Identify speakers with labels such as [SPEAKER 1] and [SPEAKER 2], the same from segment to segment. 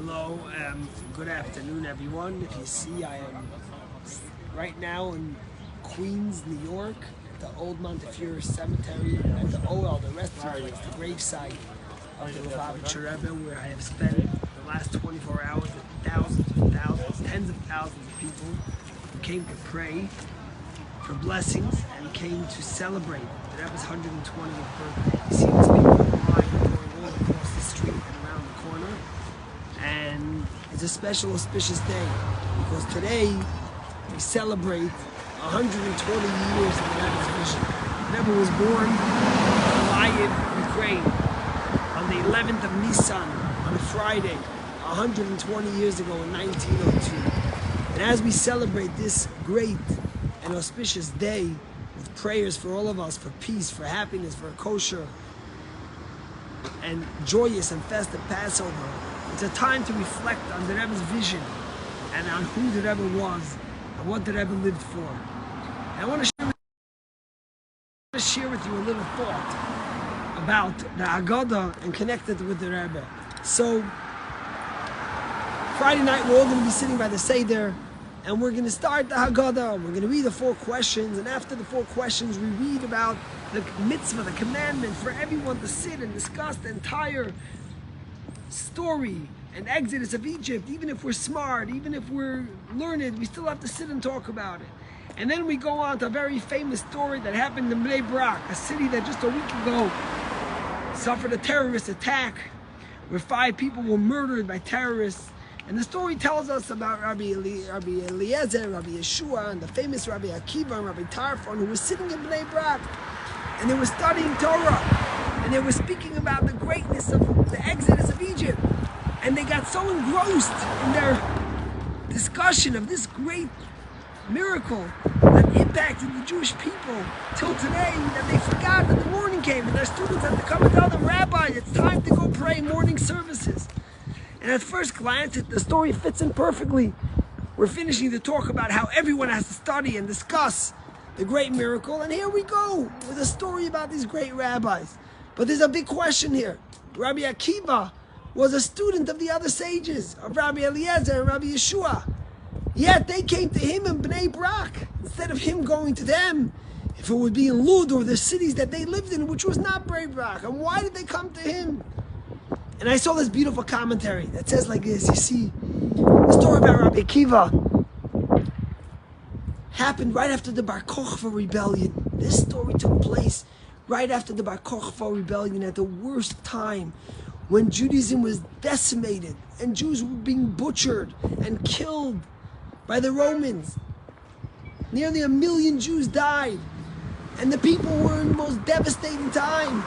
[SPEAKER 1] Hello, good afternoon, everyone. If you see, I am right now in Queens, New York, at the Old Montefiore Cemetery, at the the resting place, the gravesite of the Rebbe, where I have spent the last 24 hours with thousands, tens of thousands of people who came to pray for blessings and came to celebrate the Rebbe's 120th birthday. You see these people in line going all across the street and around the corner. And it's a special, auspicious day because today we celebrate 120 years of the Rebbe's vision. The Rebbe was born in Lviv, Ukraine, on the 11th of Nisan, on a Friday, 120 years ago in 1902. And as we celebrate this great and auspicious day with prayers for all of us, for peace, for happiness, for a kosher and joyous and festive Passover, it's a time to reflect on the Rebbe's vision and on who the Rebbe was and what the Rebbe lived for. And I want to share with you a little thought about the Haggadah and connect it with the Rebbe. So, Friday night we're all going to be sitting by the Seder and we're going to start the Haggadah. We're going to read the 4 questions, and after the 4 questions we read about the mitzvah, the commandment for everyone to sit and discuss the entire story and exodus of Egypt. Even if we're smart, even if we're learned, we still have to sit and talk about it. And then we go on to a very famous story that happened in Bnei Brak, a city that just a week ago suffered a terrorist attack where 5 people were murdered by terrorists. And the story tells us about Rabbi Eliezer, Rabbi Yeshua, and the famous Rabbi Akiva and Rabbi Tarfon, who were sitting in Bnei Brak and they were studying Torah. And they were speaking about the greatness of the exodus of Egypt. And they got so engrossed in their discussion of this great miracle that impacted the Jewish people till today that they forgot that the morning came and their students had to come and tell them, Rabbi, it's time to go pray morning services. And at first glance, the story fits in perfectly. We're finishing to talk about how everyone has to study and discuss the great miracle. And here we go with a story about these great rabbis. But there's a big question here. Rabbi Akiva was a student of the other sages, of Rabbi Eliezer and Rabbi Yeshua. Yet they came to him in Bnei Brak, instead of him going to them, if it would be in Lud or the cities that they lived in, which was not Bnei Brak. And why did they come to him? And I saw this beautiful commentary that says like this. You see, the story about Rabbi Akiva happened right after the Bar Kokhba rebellion. This story took place right after the Bar Kokhba rebellion, at the worst time when Judaism was decimated and Jews were being butchered and killed by the Romans. Nearly 1 million Jews died and the people were in the most devastating time.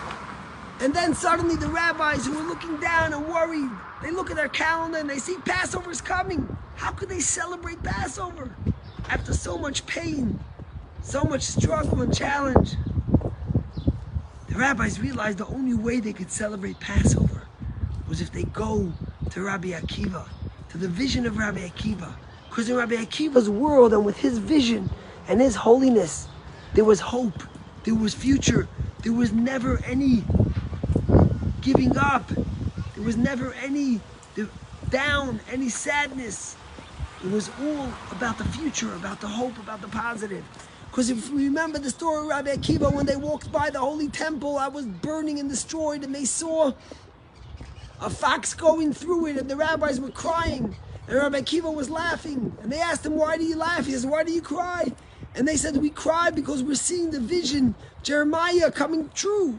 [SPEAKER 1] And then suddenly the rabbis, who were looking down and worried, they look at their calendar and they see Passover is coming. How could they celebrate Passover after so much pain, so much struggle and challenge? The rabbis realized the only way they could celebrate Passover was if they go to Rabbi Akiva, to the vision of Rabbi Akiva. Because in Rabbi Akiva's world and with his vision and his holiness, there was hope, there was future, there was never any giving up, there was never any down, any sadness. It was all about the future, about the hope, about the positive. Because if we remember the story of Rabbi Akiva, when they walked by the holy temple, I was burning and destroyed, and they saw a fox going through it, and the rabbis were crying, and Rabbi Akiva was laughing. And they asked him, why do you laugh? He says, why do you cry? And they said, we cry because we're seeing the vision, Jeremiah, coming true.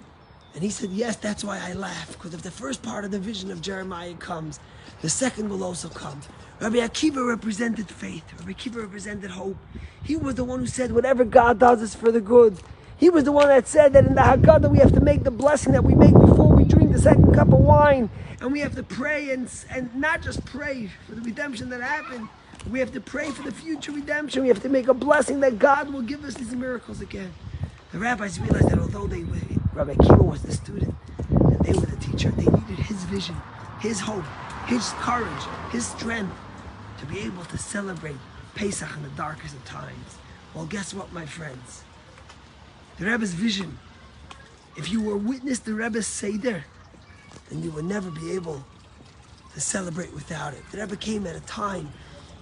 [SPEAKER 1] And he said, yes, that's why I laugh, because if the first part of the vision of Jeremiah comes, the second will also come. Rabbi Akiva represented faith. Rabbi Akiva represented hope. He was the one who said, whatever God does is for the good. He was the one that said that in the Haggadah we have to make the blessing that we make before we drink the second cup of wine. And we have to pray and not just pray for the redemption that happened. We have to pray for the future redemption. We have to make a blessing that God will give us these miracles again. The rabbis realized that although Rabbi Akiva was the student and they were the teacher, they needed his vision, his hope, his courage, his strength to be able to celebrate Pesach in the darkest of times. Well, guess what, my friends? The Rebbe's vision, if you were witness to Rebbe's Seder, then you would never be able to celebrate without it. The Rebbe came at a time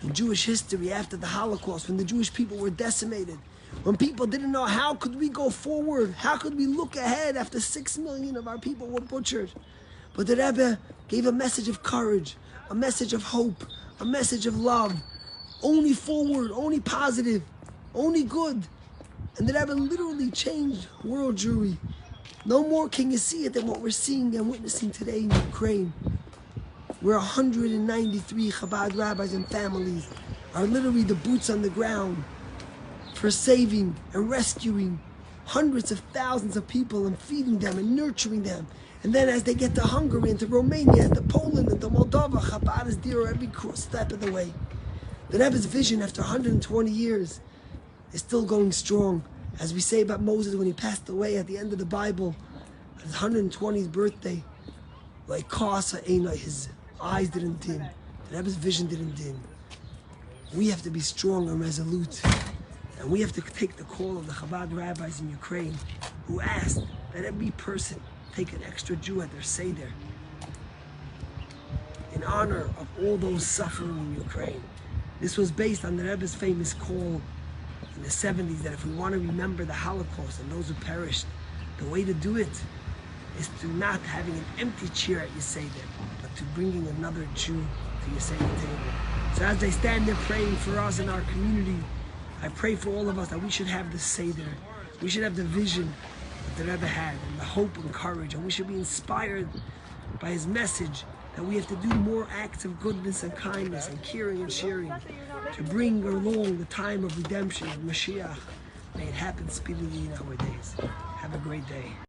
[SPEAKER 1] in Jewish history after the Holocaust when the Jewish people were decimated, when people didn't know how could we go forward, how could we look ahead after 6 million of our people were butchered. But the Rebbe gave a message of courage, a message of hope, a message of love. Only forward, only positive, only good. And the Rebbe literally changed world Jewry. No more can you see it than what we're seeing and witnessing today in Ukraine, where 193 Chabad rabbis and families are literally the boots on the ground for saving and rescuing hundreds of thousands of people and feeding them and nurturing them. And then as they get to Hungary and to Romania and to Poland and to Moldova, Chabad is there every step of the way. The Rebbe's vision after 120 years is still going strong. As we say about Moses when he passed away at the end of the Bible, at his 120th birthday, like Kasa Einai, his eyes didn't dim. The Rebbe's vision didn't dim. We have to be strong and resolute. And we have to take the call of the Chabad rabbis in Ukraine who asked that every person take an extra Jew at their Seder in honor of all those suffering in Ukraine. This was based on the Rebbe's famous call in the 70s that if we want to remember the Holocaust and those who perished, the way to do it is to not having an empty chair at your Seder, but to bringing another Jew to your Seder table. So as I stand there praying for us in our community, I pray for all of us that we should have the Seder. We should have the vision that the Rebbe had and the hope and courage, and we should be inspired by his message that we have to do more acts of goodness and kindness and caring and sharing to bring along the time of redemption of Mashiach. May it happen speedily in our days. Have a great day.